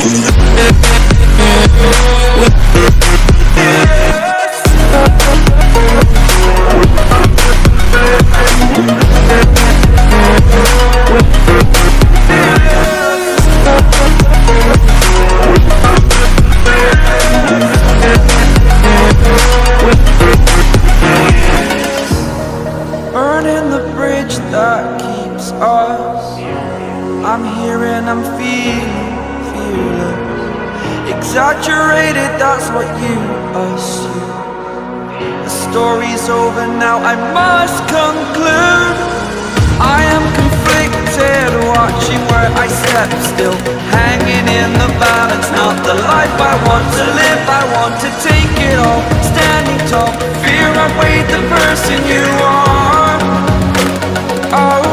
Burning the bridge that keeps us. I'm here and I'm feeling fearless. Exaggerated, that's what you assume. The story's over now, I must conclude. I am conflicted, watching where I step still, hanging in the balance. Not the life I want to live, I want to take it all. Standing tall, fear I weighed the person you are. Oh.